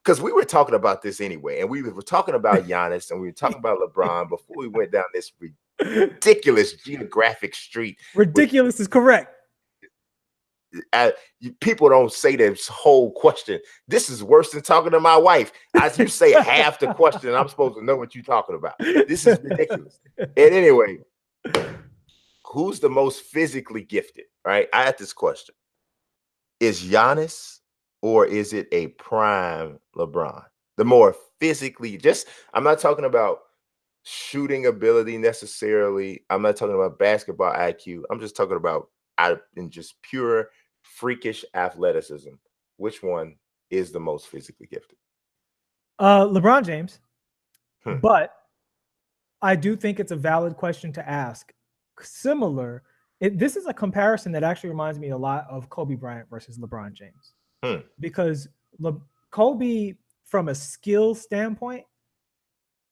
because we were talking about this anyway, and we were talking about Giannis and we were talking about LeBron before we went down this ridiculous geographic street. Ridiculous is correct. People don't say this whole question. This is worse than talking to my wife. As you say half the question, I'm supposed to know what you're talking about. This is ridiculous. And anyway, who's the most physically gifted? Right? I had this question. Is Giannis or is it a prime LeBron? The more physically, I'm not talking about shooting ability necessarily. I'm not talking about basketball IQ. I'm just talking about in just pure freakish athleticism. Which one is the most physically gifted? LeBron James. But I do think it's a valid question to ask. Similar, this is a comparison that actually reminds me a lot of Kobe Bryant versus LeBron James. Because Kobe, from a skill standpoint,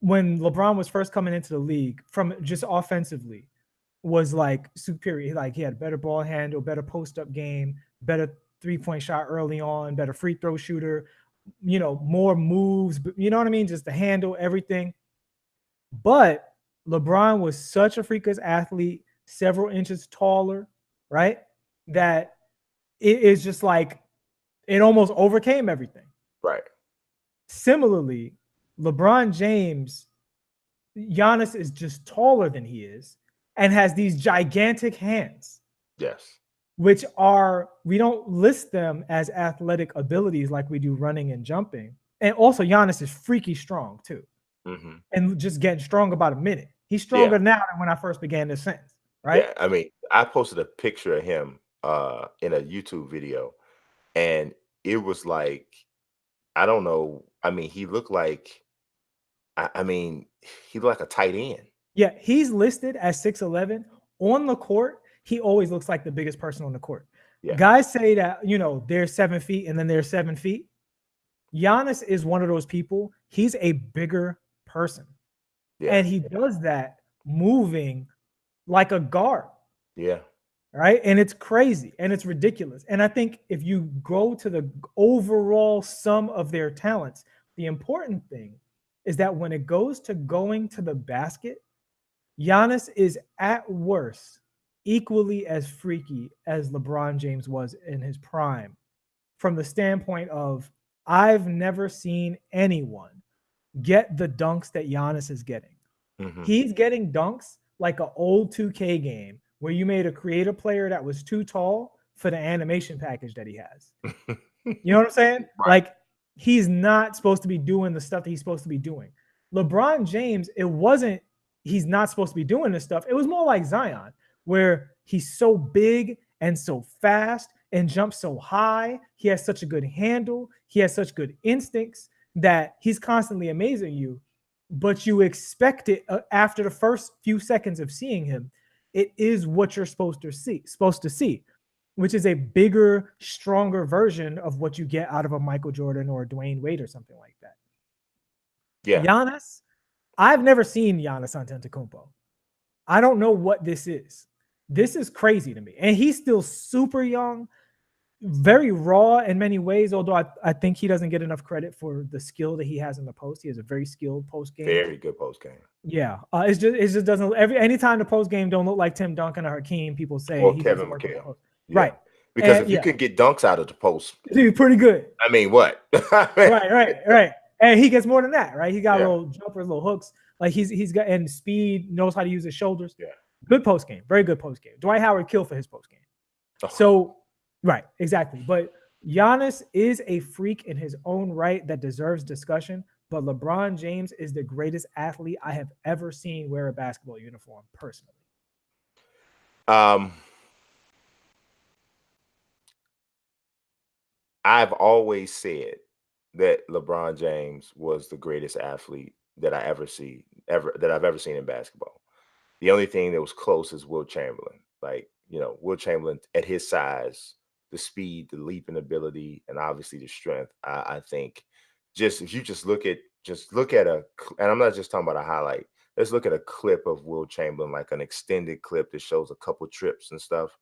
when LeBron was first coming into the league, from just offensively, was like superior. Like he had better ball handle, better post-up game, better three-point shot early on, better free throw shooter, more moves, you know what I mean? Just the handle, everything. But LeBron was such a freakish athlete, several inches taller, right? That it is just like it almost overcame everything. Right. Similarly, LeBron James, Giannis is just taller than he is and has these gigantic hands. Yes. Which we don't list them as athletic abilities like we do running and jumping. And also Giannis is freaky strong too. And just getting strong about a minute. He's stronger now than when I first began this sentence, right? Yeah, I mean, I posted a picture of him in a YouTube video, and it was like, I don't know. I mean, he looked like, he looked like a tight end. Yeah, he's listed as 6'11". On the court, he always looks like the biggest person on the court. Yeah. Guys say that, they're 7 feet and then they're 7 feet. Giannis is one of those people. He's a bigger person. Yeah. And he does that moving like a guard. Yeah. Right. And it's crazy and it's ridiculous. And I think if you go to the overall sum of their talents, the important thing is that when it goes to going to the basket, Giannis is at worst equally as freaky as LeBron James was in his prime, from the standpoint of I've never seen anyone get the dunks that Giannis is getting. He's getting dunks like an old 2K game where you made a creative player that was too tall for the animation package that he has. You know what I'm saying? Right. Like, he's not supposed to be doing the stuff that he's supposed to be doing. LeBron James, he's not supposed to be doing this stuff. It was more like Zion, where he's so big and so fast and jumps so high. He has such a good handle. He has such good instincts that he's constantly amazing you. But you expect it after the first few seconds of seeing him. It is what you're supposed to see, which is a bigger, stronger version of what you get out of a Michael Jordan or a Dwayne Wade or something like that. Yeah. Giannis, I've never seen Giannis Antetokounmpo. I don't know what this is. This is crazy to me. And he's still super young, very raw in many ways, although I think he doesn't get enough credit for the skill that he has in the post. He has a very skilled post game. Very good post game. Yeah. It just doesn't anytime the post game don't look like Tim Duncan or Hakeem, people say or Kevin McHale. Yeah. Right. Because if you can get dunks out of the post, he's pretty good. I mean, what? Right. And he gets more than that, right? He got little jumpers, little hooks. Like he's got and speed, knows how to use his shoulders. Yeah. Good post game. Very good post game. Dwight Howard killed for his post game. Oh. So, right, exactly. But Giannis is a freak in his own right that deserves discussion. But LeBron James is the greatest athlete I have ever seen wear a basketball uniform personally. I've always said that LeBron James was the greatest athlete that I've ever seen in basketball. The only thing that was close is Will Chamberlain. Like, Will Chamberlain at his size, the speed, the leaping ability, and obviously the strength. I think if you look at and I'm not just talking about a highlight. Let's look at a clip of Will Chamberlain, like an extended clip that shows a couple trips and stuff.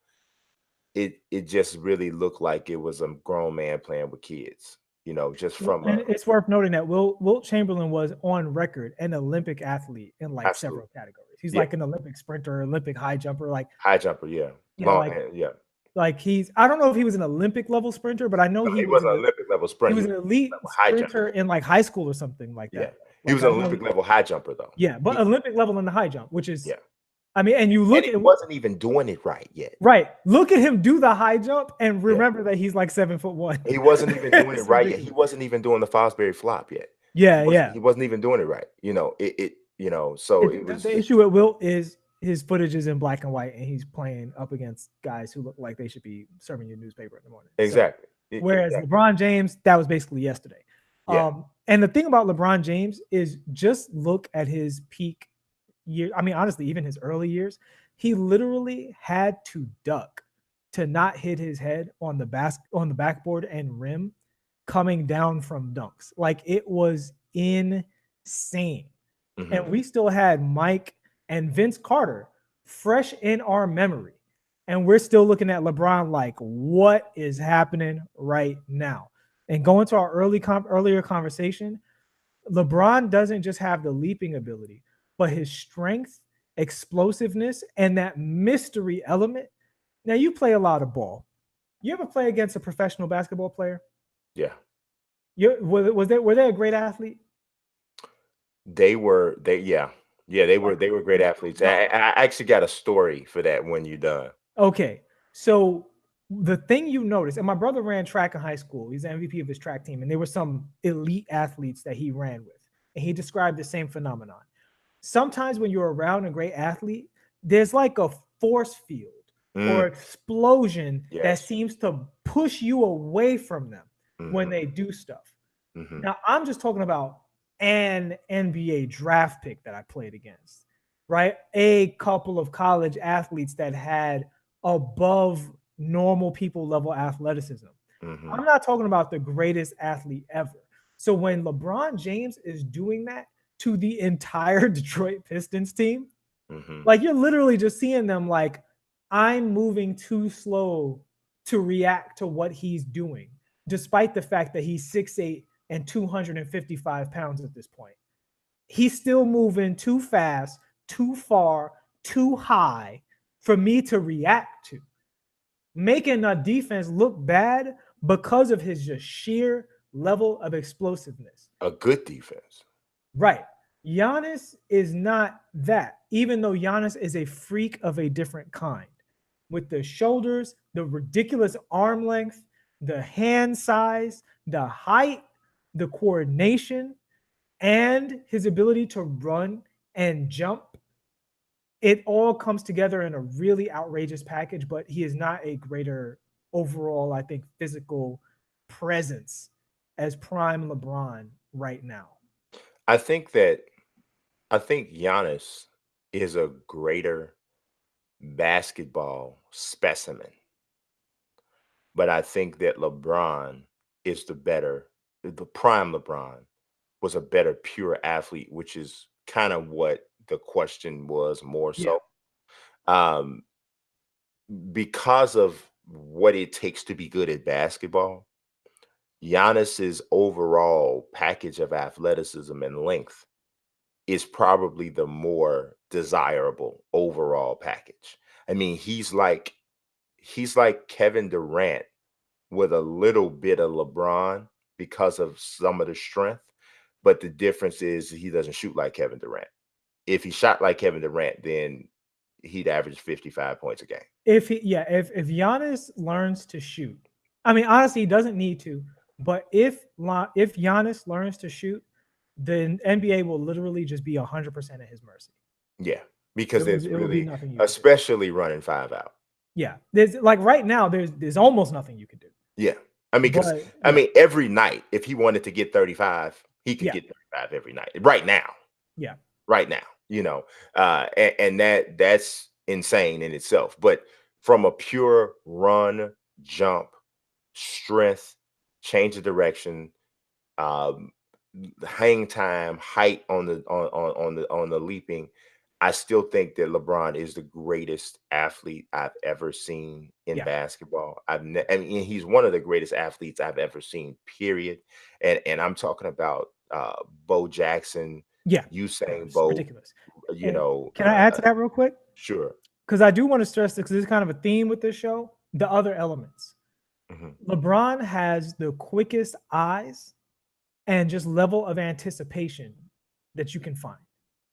It just really looked like it was a grown man playing with kids. you know, just Well, from and a it's worth noting that Wilt Chamberlain was on record an Olympic athlete in like absolute, several categories. He's yeah, like an Olympic sprinter, Olympic high jumper, high jumper, yeah, yeah, long, like yeah. like he's I don't know if he was an Olympic level sprinter, but I know No, he wasn't an Olympic level he sprinter. was He an was elite level high jumper. sprinter in like high school or something like Yeah, that. he Like was an I know Olympic level high jumper though. yeah, but Olympic level in the high jump, which is Yeah, I mean, and you and look he at wasn't even doing it right yet. right, look at him do the high jump and Yeah, remember that he's like 7'1". he wasn't even doing it It's right yet. He ridiculous. wasn't even doing the Fosbury flop yet. Yeah, yeah. He wasn't even doing it right. You know, you know, so it was The issue with Wilt is his footage is in black and white, and he's playing up against guys who look like they should be serving your newspaper in the morning. exactly. So, whereas Exactly. LeBron James, that was basically yesterday. Yeah. And the thing about LeBron James is just look at his peak year. I mean, honestly, even his early years, he literally had to duck to not hit his head on the backboard and rim coming down from dunks. Like it was insane. Mm-hmm. And we still had Mike and Vince Carter fresh in our memory. And we're still looking at LeBron like, what is happening right now? And going to our earlier conversation, LeBron doesn't just have the leaping ability, but his strength, explosiveness, and that mystery element. Now, you play a lot of ball. You ever play against a professional basketball player? Yeah. Were they a great athlete? They were they were great athletes. I actually got a story for that when you're done. Okay, so the thing you notice, and my brother ran track in high school. He's the MVP of his track team, and there were some elite athletes that he ran with, and he described the same phenomenon. Sometimes when you're around a great athlete, there's like a force field or explosion that Yes. seems to push you away from them when Mm-hmm. they do stuff. Mm-hmm. Now, I'm just talking about an NBA draft pick that I played against, right? A couple of college athletes that had above normal people level athleticism. Mm-hmm. I'm not talking about the greatest athlete ever. So when LeBron James is doing that to the entire Detroit Pistons team, Mm-hmm. like you're literally just seeing them like, I'm moving too slow to react to what he's doing, despite the fact that he's 6'8" and 255 pounds at this point. He's still moving too fast, too far, too high for me to react to, making a defense look bad because of his just sheer level of explosiveness. A good defense. Right. Giannis is not that, even though Giannis is a freak of a different kind with the shoulders, the ridiculous arm length, the hand size, the height, the coordination, and his ability to run and jump. It all comes together in a really outrageous package, but he is not a greater overall, I think, physical presence as prime LeBron right now. I think Giannis is a greater basketball specimen. But I think that LeBron is the prime LeBron was a better pure athlete, which is kind of what the question was more Yeah. so. Um, because of what it takes to be good at basketball, Giannis's overall package of athleticism and length is probably the more desirable overall package. I mean, he's like Kevin Durant with a little bit of LeBron because of some of the strength, but the difference is he doesn't shoot like Kevin Durant. If he shot like Kevin Durant, then he'd average 55 points a game. If Giannis learns to shoot, I mean, honestly, he doesn't need to, but if Giannis learns to shoot, then NBA will literally just be 100% at his mercy. Yeah, because there's It will be really, nothing you can do. especially running 5 out. Yeah, there's like right now, there's almost nothing you can do. Yeah, I mean, because But, I yeah. mean, every night, if he wanted to get 35, he could Yeah. get 35 every night. Right now, Yeah. right now, you know, and that's insane in itself. But from a pure run, jump, strength, change of direction, hang time, height on the leaping, I still think that LeBron is the greatest athlete I've ever seen in Yeah. basketball. I mean, he's one of the greatest athletes I've ever seen, period. And I'm talking about Bo Jackson, Yeah. Usain It's Bolt, ridiculous. you And know, can I add to that real quick? sure. Because I do want to stress this, because it's kind of a theme with this show, the other elements. Mhm, LeBron has the quickest eyes and just level of anticipation that you can find.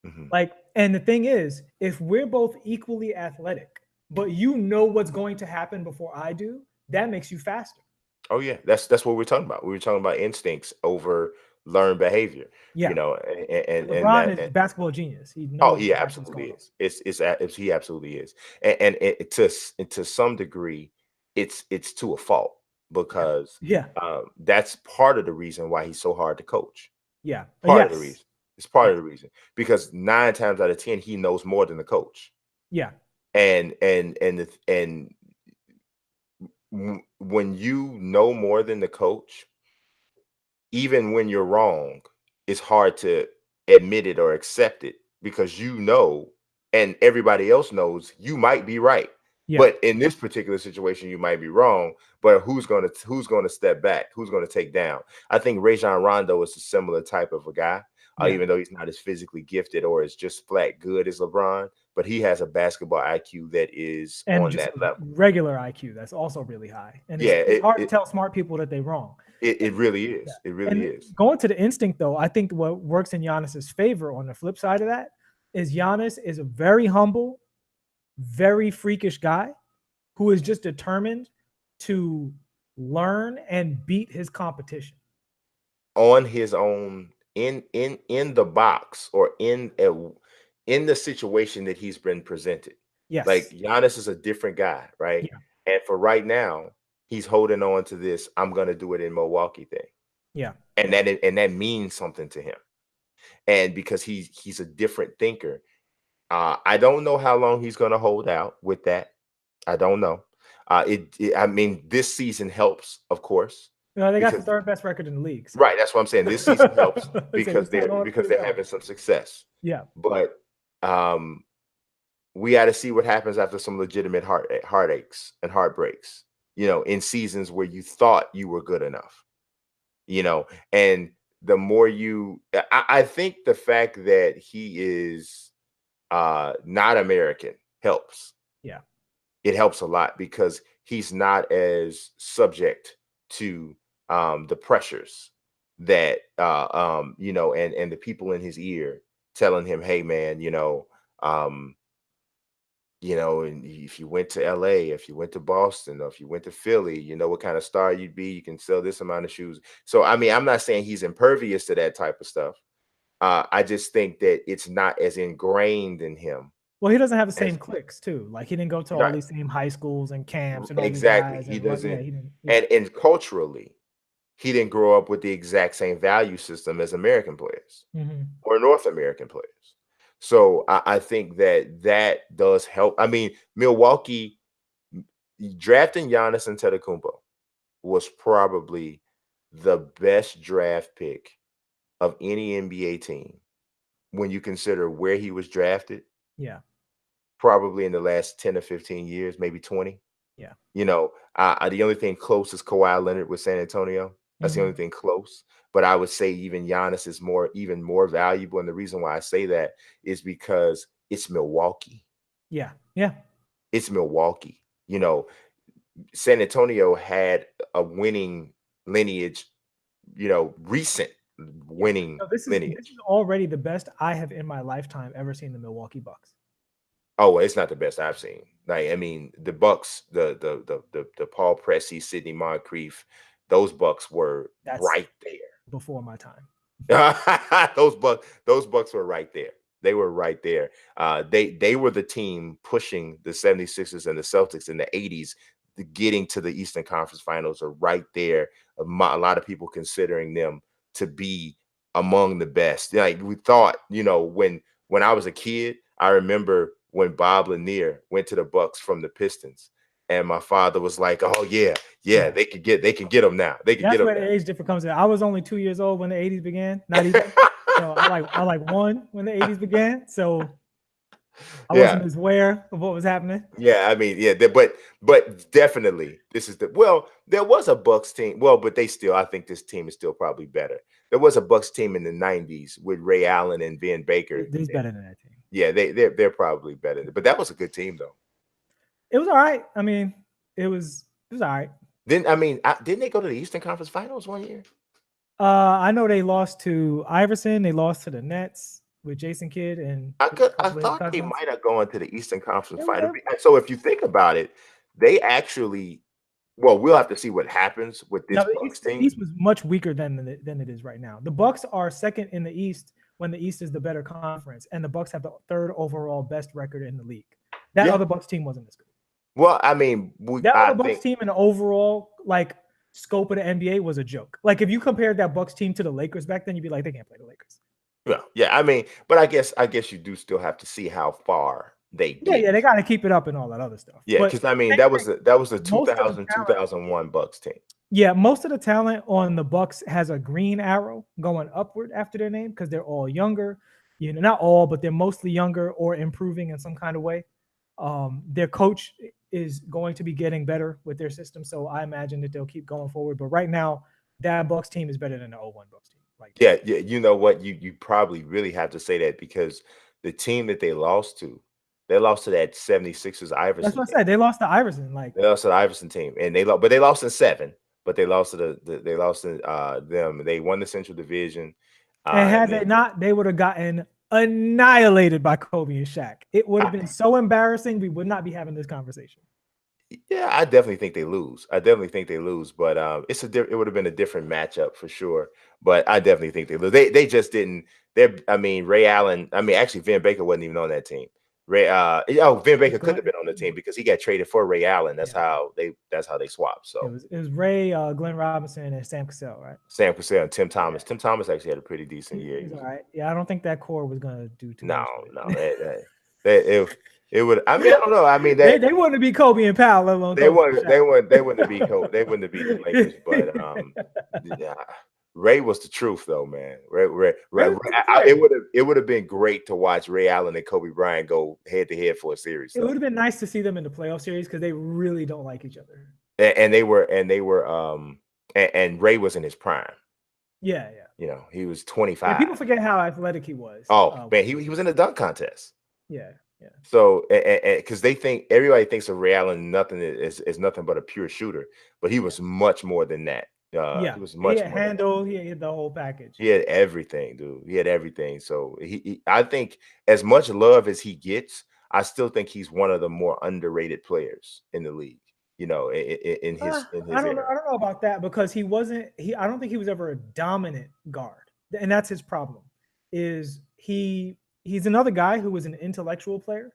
mhm. Like, and the thing is, if we're both equally athletic, but you know what's going to happen before I do, that makes you faster. Oh yeah, that's what we're talking about. We were talking about instincts over learned behavior, you Yeah. know, and LeBron that. is a basketball genius. He Oh, knows he exactly what's absolutely going on. is. He absolutely is, and to some degree, it's to a fault Yeah. because Yeah. that's part of the reason why he's so hard to coach. Yeah. Part of the Yes. reason. It's part Yeah. of the reason because 9 times out of 10 he knows more than the coach, Yeah. and when you know more than the coach, even when you're wrong, it's hard to admit it or accept it because you know, and everybody else knows you might be right. Yeah. But in this particular situation, you might be wrong. But who's gonna step back? Who's gonna take down? I think Rajon Rondo is a similar type of a guy, Yeah. even though he's not as physically gifted or as just flat good as LeBron. But he has a basketball IQ that is And on just that level. regular IQ, that's also really high. And Yeah, it's hard to tell smart people that they're wrong. it really Yeah. is. It really And is. going to the instinct, though, I think what works in Giannis's favor on the flip side of that is Giannis is a very humble, very freakish guy who is just determined to learn and beat his competition. On his own in the box or in the situation that he's been presented. Like Yes. Giannis is a different guy, right? Yeah. And for right now, he's holding on to this I'm gonna do it in Milwaukee thing. Yeah. And that means something to him. And because he's a different thinker. I don't know how long he's gonna hold out with that. I don't know. I mean, this season helps, of course, You know, they got the because third best record in the league. So. right, that's what I'm saying. This season helps So because just hold on to they're his belt. having some success. Yeah. But we got to see what happens after some legitimate heartaches and heartbreaks. In seasons where you thought you were good enough. And the more I think the fact that he is not American helps. Yeah. It helps a lot because he's not as subject to the pressures that and the people in his ear telling him, hey man, and if you went to LA, if you went to Boston, or if you went to Philly, you know what kind of star you'd be. You can sell this amount of shoes. So I mean, I'm not saying he's impervious to that type of stuff. I just think that it's not as ingrained in him Well, he doesn't have the as same cliques too. Like he didn't go to all right. these same high schools and camps and all these Exactly. guys. He And right, yeah, doesn't, he didn't. Yeah. and culturally, he didn't grow up with the exact same value system as American players Mhm. or North American players. So I think that does help. I mean, Milwaukee drafting Giannis Antetokounmpo was probably the best draft pick of any NBA team when you consider where he was drafted, Yeah. probably in the last 10 or 15 years, maybe 20. Yeah. The only thing close is Kawhi Leonard with San Antonio. That's the only Mhm. thing close. But I would say even Giannis is even more valuable. And the reason why I say that is because it's Milwaukee. Yeah. Yeah. It's Milwaukee. San Antonio had a winning lineage, recent Yeah. winning No, this is lineage. already the best I have in my lifetime ever seen the Milwaukee Bucks. Oh, it's not the best I've seen. Like, I mean, the Bucks, the Paul Pressey, Sidney Moncrief, those Bucks were That's right there. before my time. those Bucks were right there. They were right there. They were the team pushing the 76ers and the Celtics in the 80s, getting to the Eastern Conference Finals are right there. A lot of people considering them to be among the best. Like we thought, when I was a kid, I remember when Bob Lanier went to the Bucks from the Pistons. And my father was like, "Oh yeah, they can get them now. They can get That's them where now." the age difference comes in. I was only 2 years old when the 80s began. Not even. So I like one when the 80s began. So I Yeah. wasn't as aware of what was happening. Yeah, I mean, yeah, but definitely this is there was a Bucks team. Well, but I think this team is still probably better. There was a Bucks team in the 90s with Ray Allen and Vin Baker. He's better than that team. Yeah, they're probably better. But that was a good team though. It was all right. I mean, it was all right. Then I mean, didn't they go to the Eastern Conference Finals one year? I know they lost to Iverson. They lost to the Nets with Jason Kidd and a I couple of his thought they cousins. might have gone to the Eastern Conference Yeah, Finals. yeah. So if you think about it, they actually well, we'll have to see what happens with this No, Bucks the team. East was much weaker than it is right now. The Bucks are second in the East when the East is the better conference, and the Bucks have the third overall best record in the league. That Yeah. other Bucks team wasn't as good. Well, I mean, That I other Bucks think team in the overall like scope of the NBA was a joke. Like if you compared that Bucks team to the Lakers back then, you'd be like, they can't play the Lakers. yeah, I mean, but I guess you do still have to see how far they get. Yeah, they got to keep it up and all that other stuff. Yeah, But because I mean, same that was thing, the most of the 2000 talent, 2001 Bucks team. yeah, most of the talent on the Bucks has a green arrow going upward after their name because they're all younger. You know, not all, but they're mostly younger or improving in some kind of way. Their coach is going to be getting better with their system, so I imagine that they'll keep going forward. But right now, that Bucks team is better than the 01 Bucks team. Like, Yeah, you know what? You probably really have to say that because the team that they lost to that 76ers Iverson that's what team. I said. They lost to Iverson. Like They lost to the Iverson team, and they lost in 7. But they lost to they lost to them. They won the Central Division. and had And they then, not, they would have gotten annihilated by Kobe and Shaq. It would have been so embarrassing. We would not be having this conversation. yeah, I definitely think they lose. I definitely think they lose. But it would have been a different matchup for sure. But I definitely think they lose. They just didn't. I mean, Ray Allen. I mean, actually, Vin Baker wasn't even on that team. Vin Baker couldn't have been on the team because he got traded for Ray Allen. That's how they swapped. So It was Ray, Glenn Robinson, and Sam Cassell, right? Sam Cassell and Tim Thomas. Tim Thomas actually had a pretty decent year. He's all right. Yeah, I don't think that core was gonna do too much. No, it would. I mean, I don't know. I mean, they wouldn't have beat Kobe and Powell, let alone they Kobe wouldn't have beat Kobe. They wouldn't have beat the Lakers. But yeah, Ray was the truth, though, man. Ray, it would have been great to watch Ray Allen and Kobe Bryant go head to head for a series. It would have been nice to see them in the playoff series because they really don't like each other. And they were and Ray was in his prime. Yeah. You know, he was 25. Yeah, people forget how athletic he was. Oh man, he was in a dunk contest. Yeah. So, because everybody thinks of Ray Allen is nothing but a pure shooter, but he was much more than that. He was much more handle. He had the whole package. He had everything, dude. He had everything. So I think as much love as he gets, I still think he's one of the more underrated players in the league. You know, in his I don't know about that because I don't think he was ever a dominant guard, and that's his problem. Is he's another guy who was an intellectual player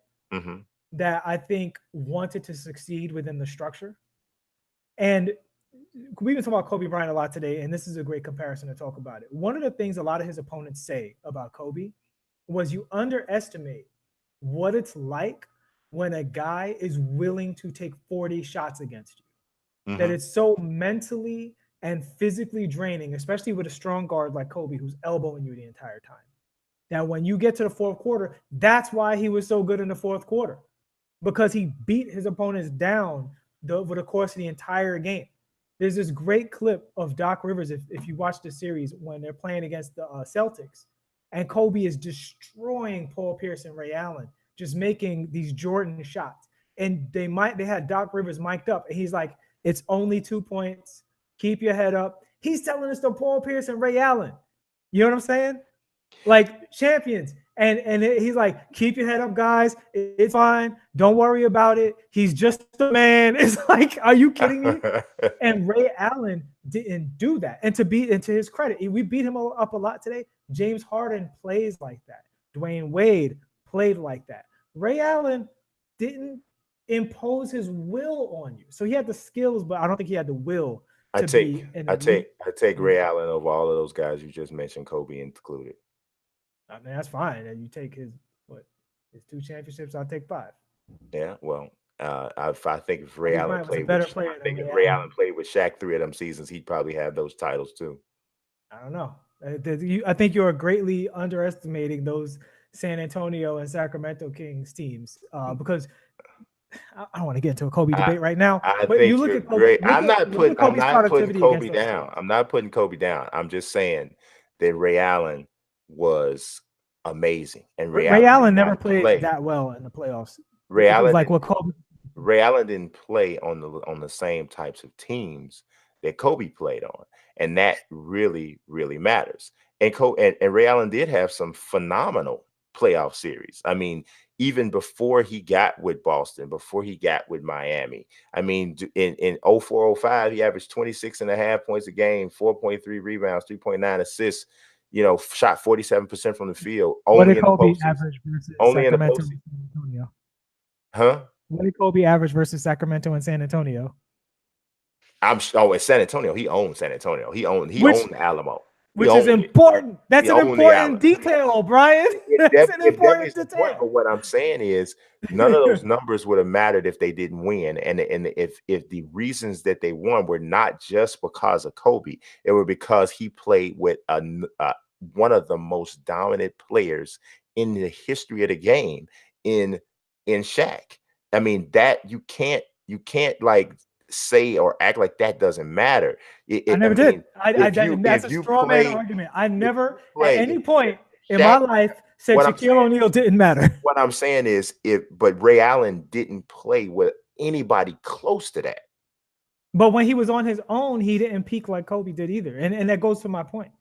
that I think wanted to succeed within the structure. And we've been talking about Kobe Bryant a lot today, and this is a great comparison to talk about it. One of the things a lot of his opponents say about Kobe was you underestimate what it's like when a guy is willing to take 40 shots against you. That it's so mentally and physically draining, especially with a strong guard like Kobe who's elbowing you the entire time. That when you get to the fourth quarter, that's why he was so good in the fourth quarter, because he beat his opponents down over the course of the entire game. There's this great clip of Doc Rivers, if you watch the series, when they're playing against the Celtics, and Kobe is destroying Paul Pierce and Ray Allen, just making these Jordan shots. And they had Doc Rivers mic'd up, and he's like, it's only 2 points. Keep your head up. He's telling us to Paul Pierce and Ray Allen. You know what I'm saying? Like champions. And he's like, keep your head up, guys. It's fine. Don't worry about it. He's just a man. It's like, are you kidding me? And Ray Allen didn't do that. And to his credit, we beat him up a lot today. James Harden plays like that. Dwayne Wade played like that. Ray Allen didn't impose his will on you. So he had the skills, but I don't think he had the will. I take Ray Allen over all of those guys you just mentioned, Kobe included. I mean, that's fine. And you take his 2 championships, I'll take 5. Yeah, well, I think if Ray Allen played with Shaq 3 of them seasons, he'd probably have those titles too. I don't know. I think you are greatly underestimating those San Antonio and Sacramento Kings teams because I don't want to get into a Kobe debate right now. I But you think look you're at Kobe. great. I'm not putting Kobe against those down. teams. I'm not putting Kobe down. I'm just saying that Ray Allen was amazing, and Ray Allen did Allen never not played play. that well in the playoffs. Ray Allen Like didn't, what Kobe. Ray Allen didn't play on the same types of teams that Kobe played on, and that really really matters. And Ray Allen did have some phenomenal playoff series. I mean, even before he got with Boston, before he got with Miami. I mean, in 04-05, he averaged 26 and a half points a game, 4.3 rebounds, 3.9 assists, shot 47% from the field, What did only in the Kobe postseason. average versus Only in the Sacramento and postseason. San Antonio? Huh? What did Kobe average versus Sacramento and San Antonio? It's San Antonio. He owned San Antonio. He owned the Alamo. Which is important. That's an important detail, Brian. That's an important detail. But what I'm saying is, none of those numbers would have mattered if they didn't win, and if the reasons that they won were not just because of Kobe, it were because he played with one of the most dominant players in the history of the game in Shaq. I mean, that you can't like say or act like that doesn't matter. I never did. That's a straw man argument. I never at any point in my life said Shaquille O'Neal didn't matter. What I'm saying is, but Ray Allen didn't play with anybody close to that. But when he was on his own, he didn't peak like Kobe did either. And that goes to my point.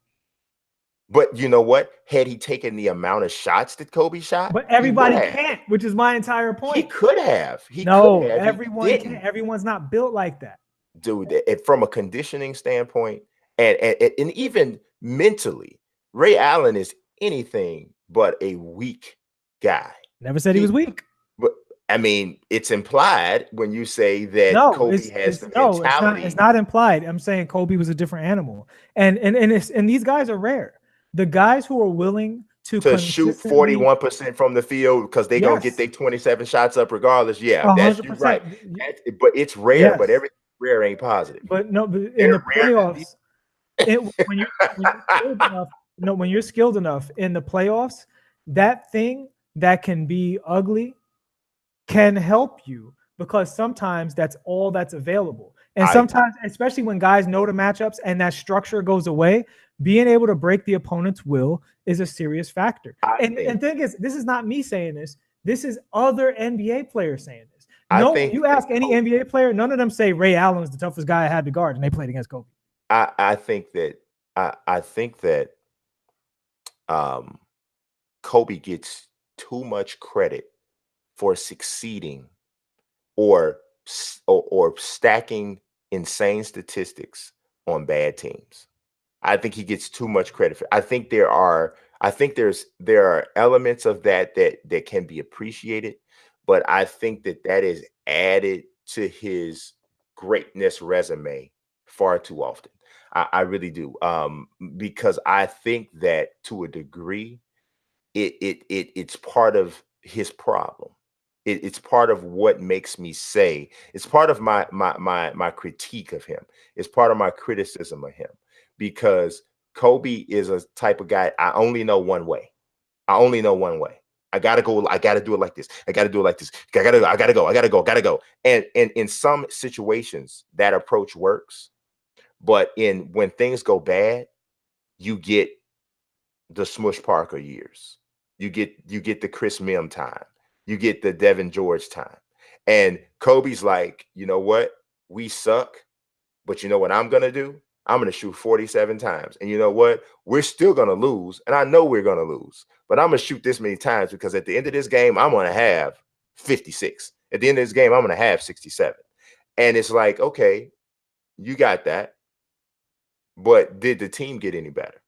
But you know what? Had he taken the amount of shots that Kobe shot, but everybody can't, which is my entire point. He could have. Everyone can't. Everyone's not built like that, dude. From a conditioning standpoint, and even mentally, Ray Allen is anything but a weak guy. Never said he was weak. But I mean, it's implied when you say that Kobe has the mentality. It's not implied. I'm saying Kobe was a different animal, and these guys are rare. The guys who are willing to shoot 41% from the field because they're gonna get their 27 shots up regardless. Yeah, that's you're right. But it's rare. Yes. But everything rare ain't positive. But no, but in the playoffs, when you're skilled enough in the playoffs, that thing that can be ugly can help you because sometimes that's all that's available. And sometimes, especially when guys know the matchups and that structure goes away, being able to break the opponent's will is a serious factor. And the thing is, this is not me saying this. This is other NBA players saying this. You ask any NBA player, none of them say Ray Allen is the toughest guy I had to guard, and they played against Kobe. I think that Kobe gets too much credit for succeeding or stacking insane statistics on bad teams. I think he gets too much credit for. I think there are elements of that can be appreciated, but I think that is added to his greatness resume far too often. I really do, because I think that to a degree, it's part of his problem. It's part of what makes me say. It's part of my critique of him. It's part of my criticism of him. Because Kobe is a type of guy, I only know one way. I gotta go. I gotta do it like this. I gotta do it like this. I gotta go. And in some situations, that approach works. But when things go bad, you get the Smush Parker years. You get the Chris Mim time. You get the Devin George time. And Kobe's like, you know what? We suck. But you know what I'm gonna do? I'm going to shoot 47 times. And you know what? We're still going to lose. And I know we're going to lose. But I'm going to shoot this many times because at the end of this game, I'm going to have 56. At the end of this game, I'm going to have 67. And it's like, okay, you got that. But did the team get any better?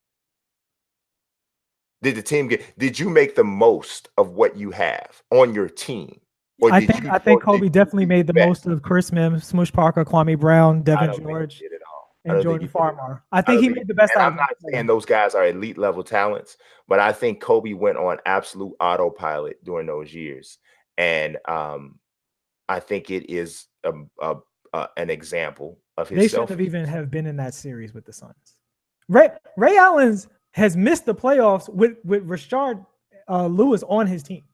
Did you make the most of what you have on your team? Or I think Kobe definitely made the most of Chris Mim, Smush Parker, Kwame Brown, Devin George. And Jordan Farmar. I think he made the best out of it. I'm not saying those guys are elite level talents, but I think Kobe went on absolute autopilot during those years. And I think it is an example of his. They should have even been in that series with the Suns. Ray Allen has missed the playoffs with Rashard Lewis on his team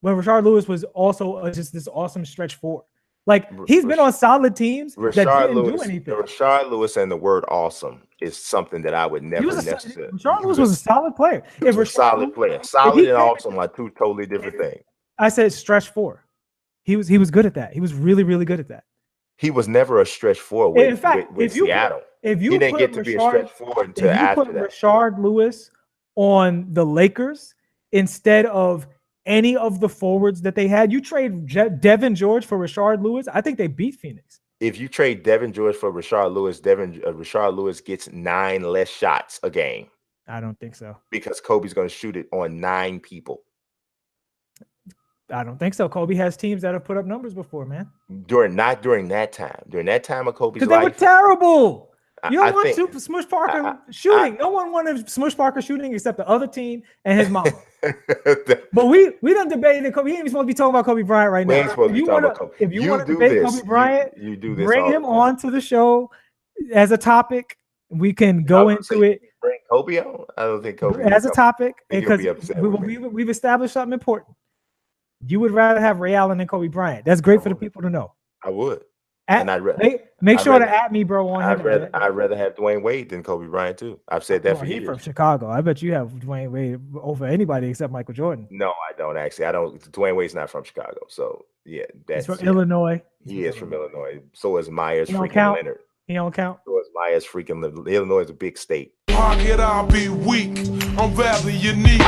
when Rashard Lewis was also just this awesome stretch four. Like he's been on solid teams that didn't do anything. Rashard Lewis and the word awesome is something that I would never necessarily. Rashard Lewis was a solid player. He was a solid player. Solid and awesome are two totally different things. I said stretch four. He was good at that. He was really, really good at that. He was never a stretch four with Seattle. He didn't get to be a stretch four until after that. Rashard Lewis on the Lakers instead of any of the forwards that they had. You trade Devin George for Rashard Lewis, I think they beat Phoenix. If you trade Devin George for Rashard Lewis, Rashard Lewis gets 9 less shots a game. I don't think so. Because Kobe's going to shoot it on 9 people. I don't think so. Kobe has teams that have put up numbers before, man. Not during that time. During that time of Kobe's life. Because they were terrible. You don't want Smush Parker shooting. No one wanted Smush Parker shooting except the other team and his mama. But we done debated Kobe. We ain't even supposed to be talking about Kobe Bryant right now. If you want to debate Kobe Bryant, you do this. Bring him on to the show as a topic. We can go into it. Bring Kobe on? I don't think Kobe as a topic because we've established something important. You would rather have Ray Allen than Kobe Bryant. That's great for the people to know. I would. Make sure to at me, bro. I'd rather have Dwayne Wade than Kobe Bryant too. I've said that for years. He's from Chicago. I bet you have Dwayne Wade over anybody except Michael Jordan. No, I don't actually. I don't. Dwayne Wade's not from Chicago, so yeah, he's from Illinois. He is from Illinois. So is Myers freaking Leonard. He don't count. So is Myers freaking Leonard. Illinois is a big state. How could I be weak? I'm very unique.